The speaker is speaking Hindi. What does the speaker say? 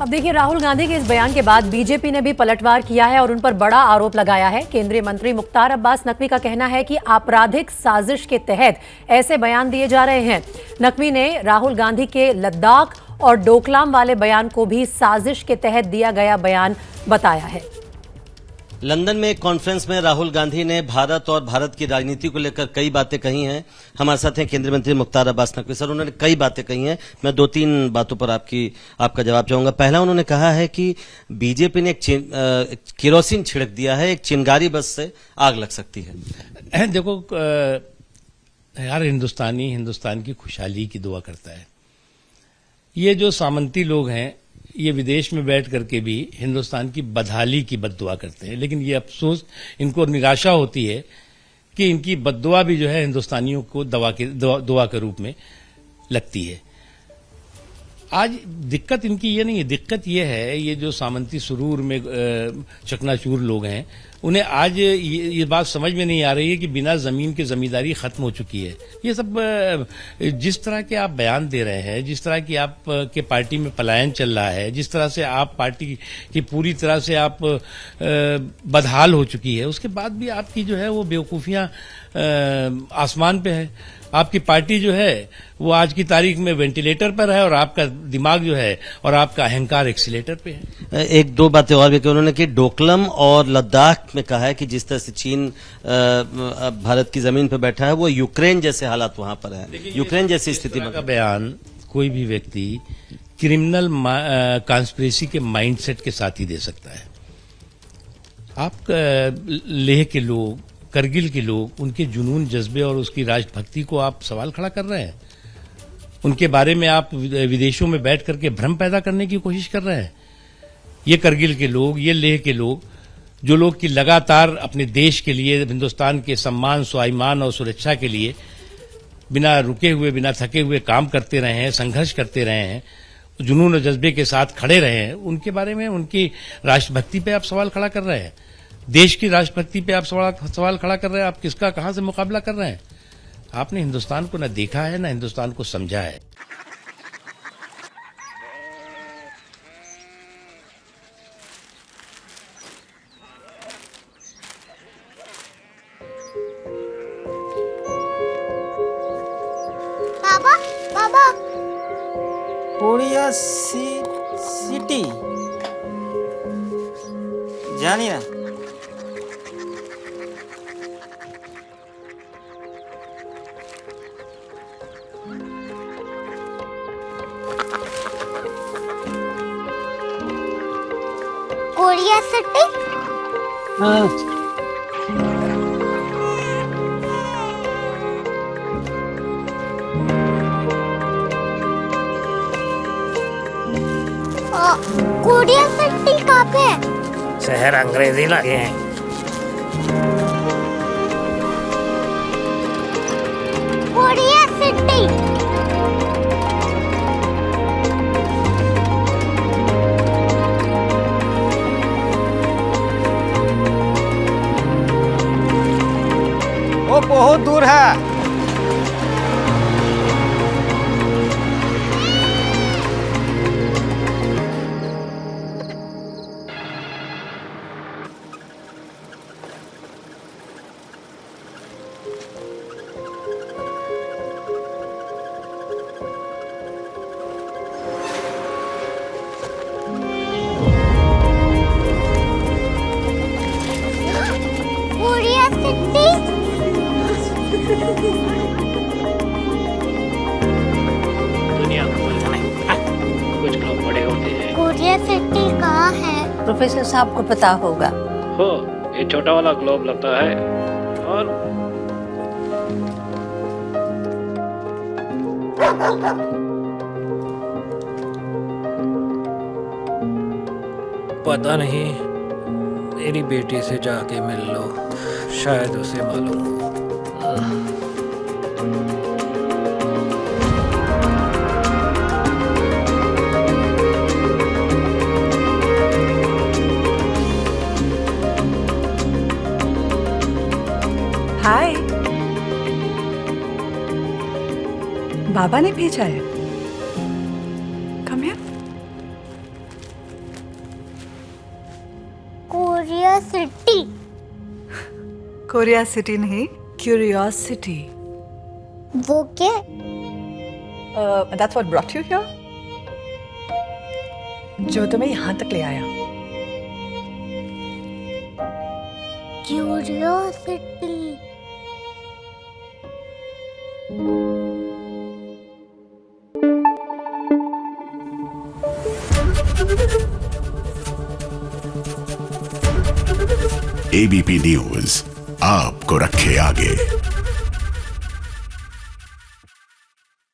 अब देखिए, राहुल गांधी के इस बयान के बाद बीजेपी ने भी पलटवार किया है और उन पर बड़ा आरोप लगाया है। केंद्रीय मंत्री मुख्तार अब्बास नकवी का कहना है कि आपराधिक साजिश के तहत ऐसे बयान दिए जा रहे हैं। नकवी ने राहुल गांधी के लद्दाख और डोकलाम वाले बयान को भी साजिश के तहत दिया गया बयान बताया है। लंदन में एक कॉन्फ्रेंस में राहुल गांधी ने भारत और भारत की राजनीति को लेकर कई बातें कही हैं। हमारे साथ हैं केंद्रीय मंत्री मुख्तार अब्बास नकवी। सर, उन्होंने कई बातें कही हैं, मैं 2-3 बातों पर आपका जवाब चाहूंगा। पहला, उन्होंने कहा है कि बीजेपी ने एक केरोसिन छिड़क दिया है, एक चिंगारी बस से आग लग सकती है। देखो यार, हिंदुस्तान की खुशहाली की दुआ करता है। ये जो सामंती लोग हैं, ये विदेश में बैठ करके भी हिंदुस्तान की बदहाली की बद्दुआ करते हैं, लेकिन ये अफसोस, इनको निराशा होती है कि इनकी बद्दुआ भी जो है हिंदुस्तानियों को दुआ के रूप में लगती है। आज दिक्कत इनकी ये नहीं है, दिक्कत ये है, ये जो सामंती सुरूर में चकनाचूर लोग हैं, उन्हें आज ये बात समझ में नहीं आ रही है कि बिना जमीन के जमींदारी खत्म हो चुकी है। ये सब जिस तरह के आप बयान दे रहे हैं, जिस तरह की आप के पार्टी में पलायन चल रहा है, जिस तरह से आप पार्टी की पूरी तरह से आप बदहाल हो चुकी है, उसके बाद भी आपकी जो है वो बेवकूफियां आसमान पे है। आपकी पार्टी जो है वो आज की तारीख में वेंटिलेटर पर है और आपका दिमाग जो है और आपका अहंकार एक्सीलेटर पे है। 1-2 बातें और भी की उन्होंने कि डोकलम और लद्दाख में कहा है कि जिस तरह से चीन भारत की जमीन पर बैठा है, वो यूक्रेन जैसे हालात वहां पर है, यूक्रेन जैसी स्थिति में। का बयान कोई भी व्यक्ति क्रिमिनल कॉन्स्पिरेसी के माइंडसेट के साथ ही दे सकता है। आप लेह के लोग, करगिल के लोग, उनके जुनून, जज्बे और उसकी राष्ट्रभक्ति को आप सवाल खड़ा कर रहे हैं। उनके बारे में आप विदेशों में बैठ करके भ्रम पैदा करने की कोशिश कर रहे हैं। ये करगिल के लोग, ये लेह के लोग, जो लोग की लगातार अपने देश के लिए, हिंदुस्तान के सम्मान, स्वाभिमान और सुरक्षा के लिए बिना रुके हुए, बिना थके हुए काम करते रहे हैं, संघर्ष करते रहे हैं, जुनून और जज्बे के साथ खड़े रहे हैं, उनके बारे में, उनकी राष्ट्रभक्ति पे आप सवाल खड़ा कर रहे हैं। देश की राष्ट्रभक्ति पे आप सवाल खड़ा कर रहे हैं। आप किसका, कहां से मुकाबला कर रहे हैं? आपने हिंदुस्तान को न देखा है, न हिंदुस्तान को समझा है। बाबा, बाबा, कोरिया सिटी जानी ना? Korea city? हाँ। कोरिया सिटी कहाँ पे है? शहर अंग्रेजी लगे हैं। Korea city. वो बहुत दूर है। Korea city. दुनिया को कुछ लोग बड़े होते हैं। कोरिया सिटी कहाँ है? प्रोफेसर साहब को पता होगा। हो, ये छोटा वाला ग्लोब लगता है और पता नहीं, मेरी बेटी से जाके मिल लो, शायद उसे मालूम हो। हाय, बाबा ने भेजा है। Come here. Curiosity. Korea city नहीं, क्यूरियोसिटी। वो क्या? That's what brought you here? जो तुम्हें यहाँ तक ले आया। क्यूरियोसिटी। एबीपी न्यूज आपको रखे आगे।